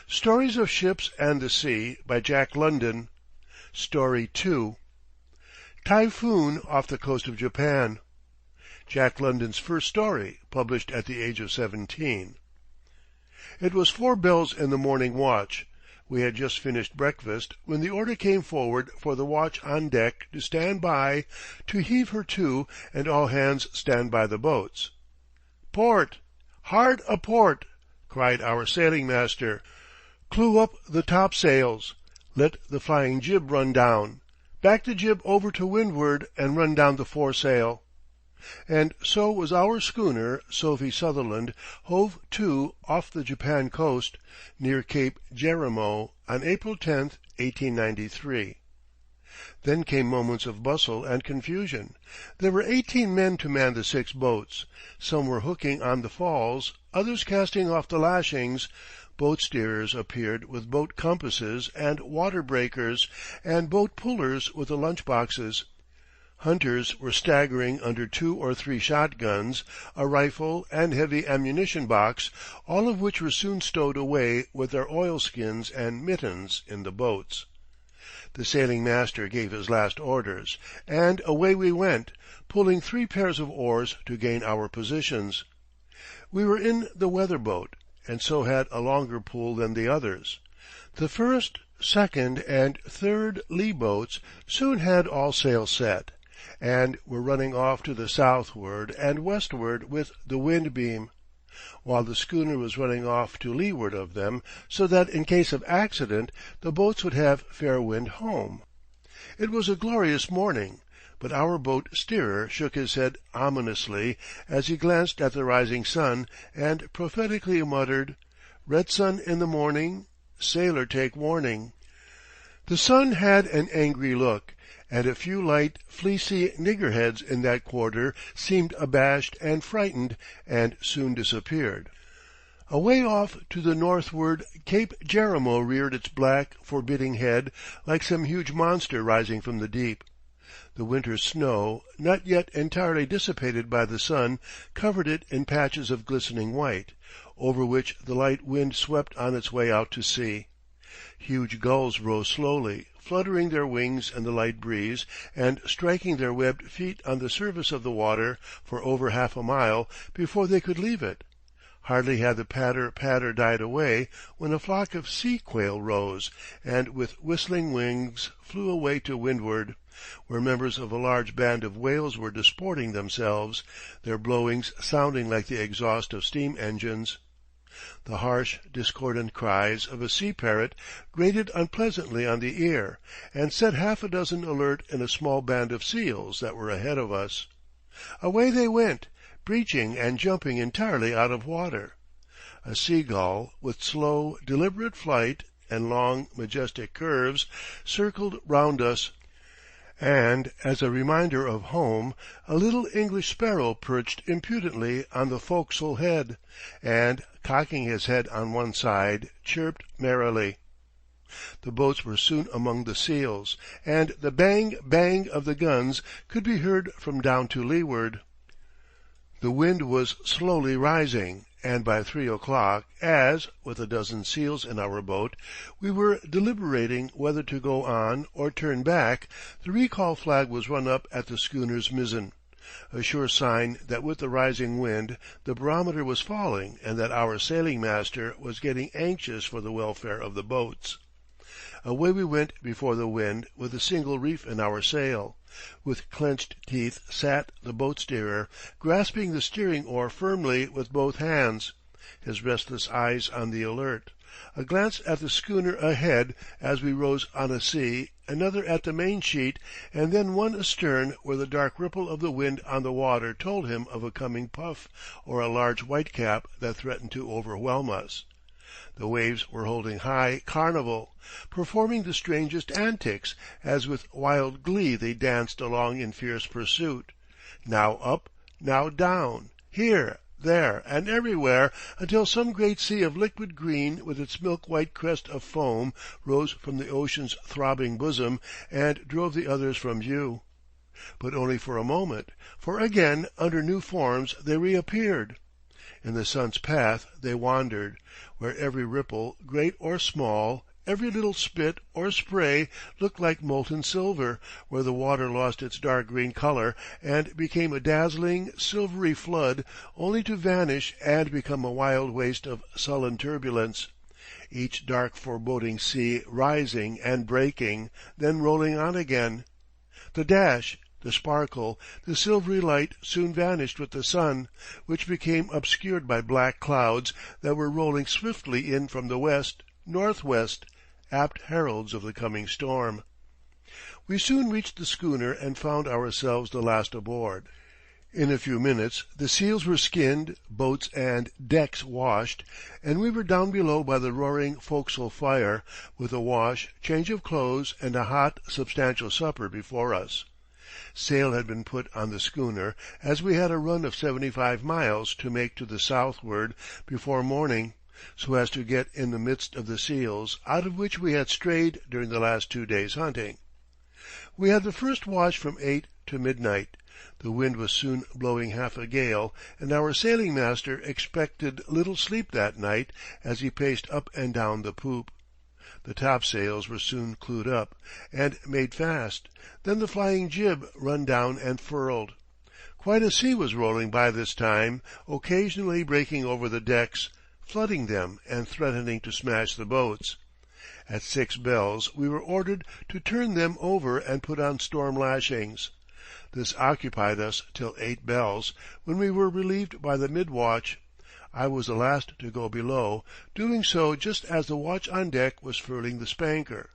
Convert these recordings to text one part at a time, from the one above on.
Stories of Ships and the Sea by Jack London. Story 2. Typhoon off the coast of Japan. Jack London's first story, published at the age of 17. It was 4 bells in the morning watch. We had just finished breakfast when the order came forward for the watch on deck to stand by, to heave her to, and all hands stand by the boats. "Port! Hard a port!" cried our sailing master. "Clew up the topsails! Let the flying jib run down! Back the jib over to windward and run down the foresail!" And so was our schooner Sophie Sutherland hove to off the Japan coast, near Cape Jerimo, on April 10th, 1893. Then came moments of bustle and confusion. There were 18 men to man the 6 boats. Some were hooking on the falls, others casting off the lashings. Boat steerers appeared with boat compasses and water breakers, and boat pullers with the lunch boxes. Hunters were staggering under 2 or 3 shotguns, a rifle, and heavy ammunition box, all of which were soon stowed away with their oilskins and mittens in the boats. The sailing master gave his last orders, and away we went, pulling 3 pairs of oars to gain our positions. We were in the weather boat, and so had a longer pull than the others. The first, second, and third lee boats soon had all sail set, and were running off to the southward and westward with the wind beam, while the schooner was running off to leeward of them, so that in case of accident the boats would have fair wind home. It was a glorious morning, but our boat steerer shook his head ominously as he glanced at the rising sun, and prophetically muttered, "Red sun in the morning, sailor take warning." The sun had an angry look, and a few light, fleecy niggerheads in that quarter seemed abashed and frightened, and soon disappeared. Away off to the northward Cape Jerimo reared its black, forbidding head like some huge monster rising from the deep. The winter's snow, not yet entirely dissipated by the sun, covered it in patches of glistening white, over which the light wind swept on its way out to sea. Huge gulls rose slowly, fluttering their wings in the light breeze, and striking their webbed feet on the surface of the water for over half a mile before they could leave it. Hardly had the patter died away when a flock of sea quail rose, and with whistling wings flew away to windward, where members of a large band of whales were disporting themselves, their blowings sounding like the exhaust of steam engines. The harsh, discordant cries of a sea parrot grated unpleasantly on the ear, and set half a dozen alert in a small band of seals that were ahead of us. Away they went, breaching and jumping entirely out of water. A seagull, with slow, deliberate flight and long, majestic curves, circled round us, and as a reminder of home, a little English sparrow perched impudently on the forecastle head, and, cocking his head on one side, chirped merrily. The boats were soon among the seals, and the bang, bang of the guns could be heard from down to leeward. The wind was slowly rising, and by 3 o'clock, as, with a dozen seals in our boat, we were deliberating whether to go on or turn back, the recall flag was run up at the schooner's mizzen, a sure sign that with the rising wind the barometer was falling and that our sailing master was getting anxious for the welfare of the boats. Away we went before the wind with a single reef in our sail. With clenched teeth sat the boat steerer, grasping the steering oar firmly with both hands, his restless eyes on the alert. A glance at the schooner ahead as we rose on a sea, another at the main sheet, and then one astern where the dark ripple of the wind on the water told him of a coming puff or a large whitecap that threatened to overwhelm us. The waves were holding high carnival, performing the strangest antics, as with wild glee they danced along in fierce pursuit, now up, now down, here, there, and everywhere, until some great sea of liquid green with its milk-white crest of foam rose from the ocean's throbbing bosom and drove the others from view. But only for a moment, for again under new forms they reappeared. In the sun's path they wandered, where every ripple, great or small, every little spit or spray looked like molten silver, where the water lost its dark green color and became a dazzling, silvery flood, only to vanish and become a wild waste of sullen turbulence, each dark foreboding sea rising and breaking, then rolling on again. The dash, the sparkle, the silvery light soon vanished with the sun, which became obscured by black clouds that were rolling swiftly in from the west, northwest, apt heralds of the coming storm. We soon reached the schooner and found ourselves the last aboard. In a few minutes the seals were skinned, boats and decks washed, and we were down below by the roaring forecastle fire, with a wash, change of clothes, and a hot, substantial supper before us. Sail had been put on the schooner, as we had a run of 75 miles to make to the southward before morning, so as to get in the midst of the seals, out of which we had strayed during the last 2 days' hunting. We had the first watch from 8 to midnight. The wind was soon blowing half a gale, and our sailing master expected little sleep that night as he paced up and down the poop. The topsails were soon clewed up and made fast, then the flying jib run down and furled. Quite a sea was rolling by this time, occasionally breaking over the decks, flooding them and threatening to smash the boats. At 6 bells we were ordered to turn them over and put on storm lashings. This occupied us till 8 bells, when we were relieved by the mid-watch. I was the last to go below, doing so just as the watch on deck was furling the spanker.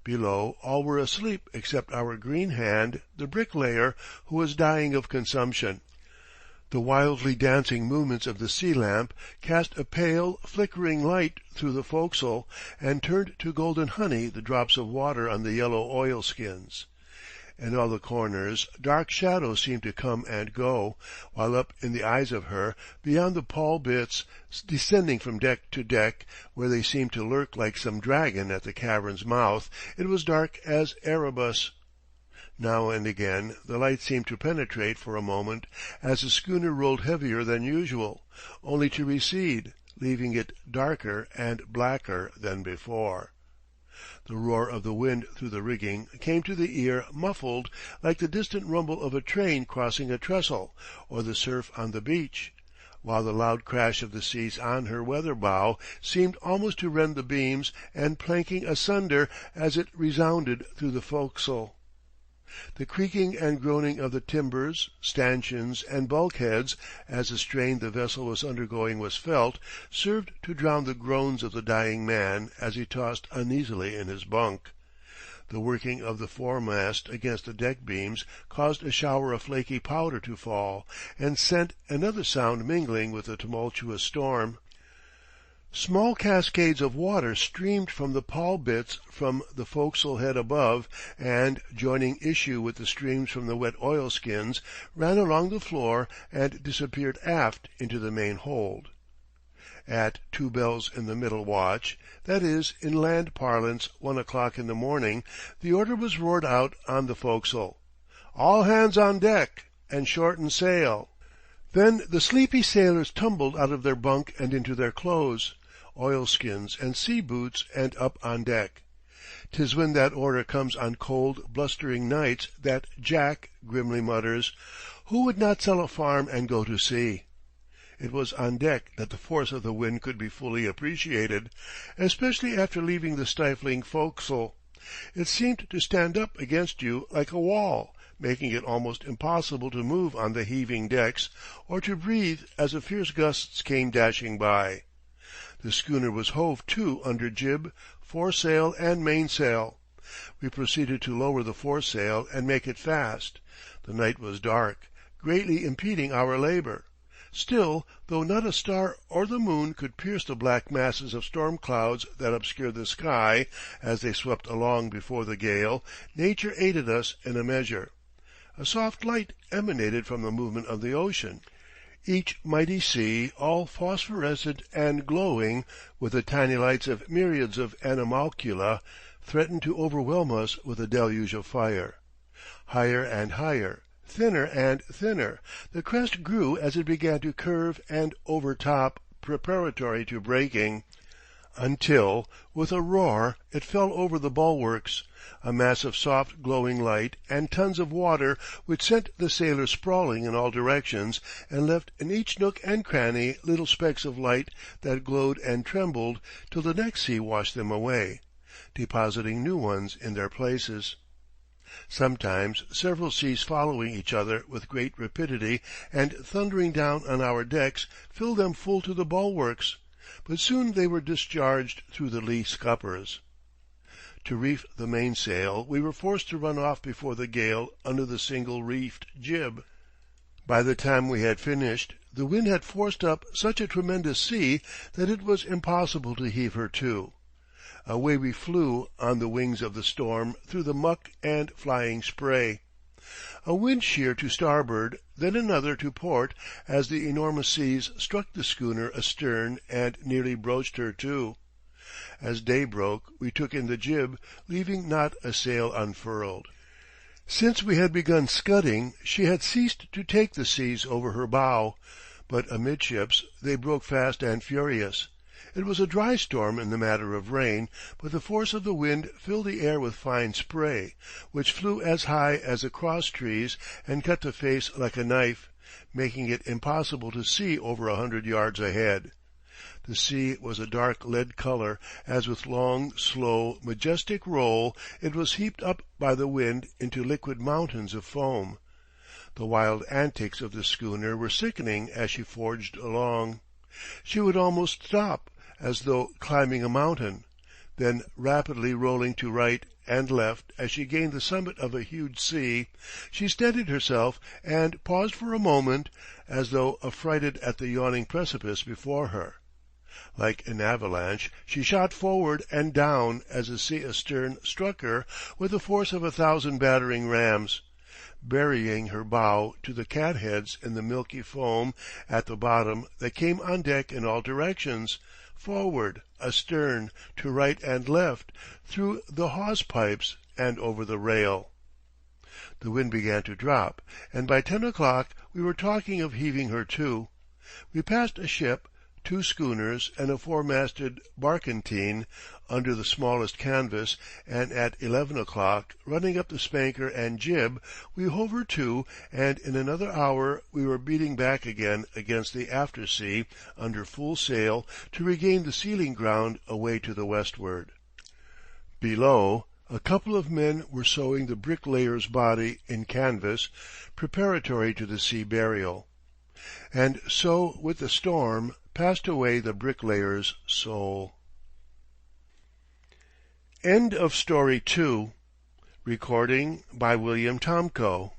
Below all were asleep except our green hand, the bricklayer, who was dying of consumption. The wildly dancing movements of the sea lamp cast a pale, flickering light through the forecastle, and turned to golden honey the drops of water on the yellow oilskins. In all the corners dark shadows seemed to come and go, while up in the eyes of her, beyond the pawl bitts, descending from deck to deck, where they seemed to lurk like some dragon at the cavern's mouth, it was dark as Erebus. Now and again the light seemed to penetrate for a moment as the schooner rolled heavier than usual, only to recede, leaving it darker and blacker than before. The roar of the wind through the rigging came to the ear muffled, like the distant rumble of a train crossing a trestle, or the surf on the beach, while the loud crash of the seas on her weather bow seemed almost to rend the beams and planking asunder as it resounded through the forecastle. The creaking and groaning of the timbers, stanchions, and bulkheads, as the strain the vessel was undergoing was felt, served to drown the groans of the dying man as he tossed uneasily in his bunk. The working of the foremast against the deck beams caused a shower of flaky powder to fall, and sent another sound mingling with the tumultuous storm. Small cascades of water streamed from the pawl bitts from the forecastle head above, and, joining issue with the streams from the wet oilskins, ran along the floor and disappeared aft into the main hold. At 2 bells in the middle watch, that is, in land parlance 1 o'clock in the morning, the order was roared out on the forecastle, "All hands on deck, and shorten sail." Then the sleepy sailors tumbled out of their bunk and into their clothes, oilskins and sea boots, and up on deck. 'Tis when that order comes on cold, blustering nights that Jack grimly mutters, "Who would not sell a farm and go to sea?" It was on deck that the force of the wind could be fully appreciated, especially after leaving the stifling forecastle. It seemed to stand up against you like a wall, making it almost impossible to move on the heaving decks, or to breathe as the fierce gusts came dashing by. The schooner was hove to under jib, foresail, and mainsail. We proceeded to lower the foresail and make it fast. The night was dark, greatly impeding our labor. Still, though not a star or the moon could pierce the black masses of storm clouds that obscured the sky as they swept along before the gale, nature aided us in a measure. A soft light emanated from the movement of the ocean. Each mighty sea, all phosphorescent and glowing with the tiny lights of myriads of animalcula, threatened to overwhelm us with a deluge of fire. Higher and higher, thinner and thinner. The crest grew as it began to curve and overtop, preparatory to breaking, until, with a roar, it fell over the bulwarks, a mass of soft glowing light and tons of water which sent the sailors sprawling in all directions and left in each nook and cranny little specks of light that glowed and trembled till the next sea washed them away, depositing new ones in their places. Sometimes several seas following each other with great rapidity and thundering down on our decks filled them full to the bulwarks, but soon they were discharged through the lee scuppers. To reef the mainsail we were forced to run off before the gale under the single reefed jib. By the time we had finished, the wind had forced up such a tremendous sea that it was impossible to heave her to. Away we flew on the wings of the storm through the muck and flying spray. A wind sheer to starboard, then another to port, as the enormous seas struck the schooner astern and nearly broached her to. As day broke we took in the jib, leaving not a sail unfurled. Since we had begun scudding she had ceased to take the seas over her bow, but amidships they broke fast and furious. It was a dry storm in the matter of rain, but the force of the wind filled the air with fine spray, which flew as high as the cross trees and cut the face like a knife, making it impossible to see over 100 yards ahead. The sea was a dark lead color, as with long, slow, majestic roll it was heaped up by the wind into liquid mountains of foam. The wild antics of the schooner were sickening as she forged along. She would almost stop, as though climbing a mountain, then rapidly rolling to right and left as she gained the summit of a huge sea, she steadied herself and paused for a moment, as though affrighted at the yawning precipice before her. Like an avalanche, she shot forward and down as the sea astern struck her with the force of 1,000 battering rams, burying her bow to the catheads in the milky foam at the bottom that came on deck in all directions, forward, astern, to right and left, through the hawse-pipes and over the rail. The wind began to drop, and by 10 o'clock we were talking of heaving her to. We passed a ship, 2 schooners and a 4-masted barkentine under the smallest canvas, and at 11 o'clock, running up the spanker and jib, we hove her to, and in another hour we were beating back again against the after sea under full sail to regain the sealing ground away to the westward. Below, a couple of men were sewing the bricklayer's body in canvas, preparatory to the sea burial. And so with the storm passed away the bricklayer's soul. End of Story 2. Recording by William Tomko.